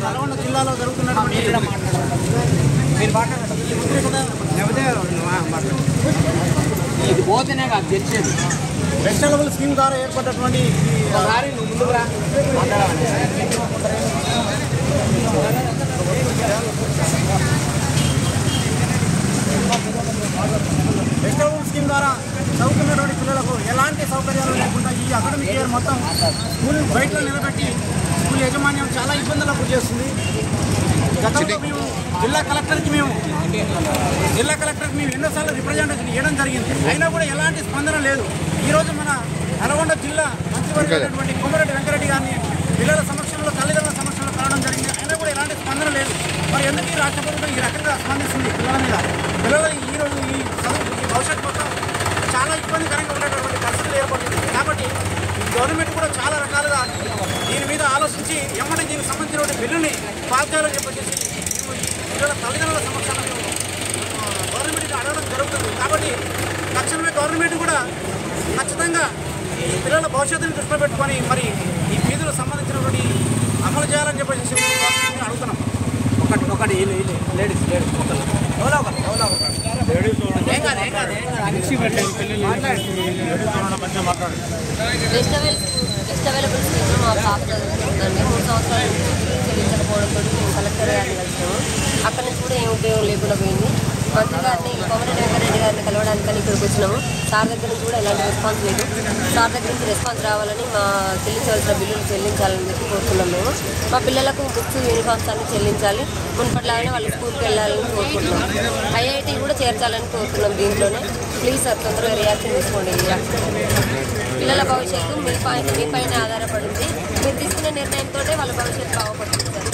నల్గొండ జిల్లాలో జరుగుతున్నటువంటి ఇది పోతేనే కాదు తెచ్చేది వెజిటబుల్ స్కీమ్ ద్వారా ఏర్పడినటువంటి వెజిటబుల్ స్కీమ్ ద్వారా చదువుతున్నటువంటి పిల్లలకు ఎలాంటి సౌకర్యాలు లేకుండా ఈ అకాడమిక్ ఇయర్ మొత్తం స్కూల్ బయటలో నిలబెట్టి స్కూల్ యాజమాన్యం చాలా ఇబ్బందులకు గురి చేస్తుంది. గతంలో మేము జిల్లా కలెక్టర్కి మేము ఎన్నోసార్లు రిప్రజెంటేషన్ ఇవ్వడం జరిగింది. అయినా కూడా ఎలాంటి స్పందన లేదు. ఈరోజు మన నల్గొండ జిల్లా మంత్రివర్గమైనటువంటి కోమరెడ్డి వెంకరెడ్డి గారిని పిల్లల సమక్షంలో తల్లిదండ్రుల సమక్షంలో కలవడం జరిగింది. అయినా కూడా ఎలాంటి స్పందన లేదు. మరి ఎందుకు ఈ రాష్ట్ర ప్రభుత్వం ఈ రకంగా స్పందిస్తుంది పిల్లల మీద? పిల్లలు ఈరోజు ఈ భవిష్యత్తు మొత్తం చాలా ఇబ్బందికరంగా ఉండేటటువంటి పరిస్థితులు ఏర్పడుతుంది. కాబట్టి గవర్నమెంట్ కూడా చాలా రకాలుగా దీని మీద ఆలోచించి ఎమ్మటి దీనికి సంబంధించినటువంటి బిల్లుని పాస్ చేయాలని చెప్పేసి మేము పిల్లల తల్లిదండ్రుల సమక్షంలో మేము గవర్నమెంట్కి అడగడం జరుగుతుంది. కాబట్టి తక్షణమే గవర్నమెంట్ కూడా ఖచ్చితంగా ఈ పిల్లల భవిష్యత్తుని దృష్టిలో పెట్టుకొని మరి ఈ ఫీజులకు సంబంధించినటువంటి అమలు చేయాలని చెప్పేసి అడుగుతున్నాం. ఒకటి లేడీస్ అవైలబుల్ స్కీమ్లో మా పాప చదువుతుందండి. 3 సంవత్సరాల చెల్లించకపోవడంతో కలెక్టర్ గారిని కలిసాము. అక్కడి నుంచి కూడా ఏం ఉపయోగం లేకుండా పోయింది. మంత్రి గారిని కోమరెడ్డి వెంకరెడ్డి గారిని కలవడానికని ఇక్కడికి వచ్చినాము. సార్ దగ్గర నుంచి కూడా ఎలాంటి రెస్పాన్స్ లేదు. సార్ దగ్గర నుంచి రెస్పాన్స్ రావాలని మా చెల్లించవలసిన బిల్లులు చెల్లించాలని చెప్పి కోరుతున్నాం. మేము మా పిల్లలకు బుక్స్ యూనిఫామ్స్ అన్ని చెల్లించాలి. మున్పట్లాగానే వాళ్ళు స్కూల్కి వెళ్ళాలని కోరుకుంటున్నాం. ఐఐటీ కూడా చేర్చాలని కోరుతున్నాం. దీంట్లోనే ప్లీజ్ సార్ తొందరగా రియాక్షన్ తీసుకోండి. పిల్లల భవిష్యత్తు మీ పైన ఆధారపడింది. మీరు తీసుకునే నిర్ణయంతో వాళ్ళ భవిష్యత్తు బాగుపడుతుంది సార్.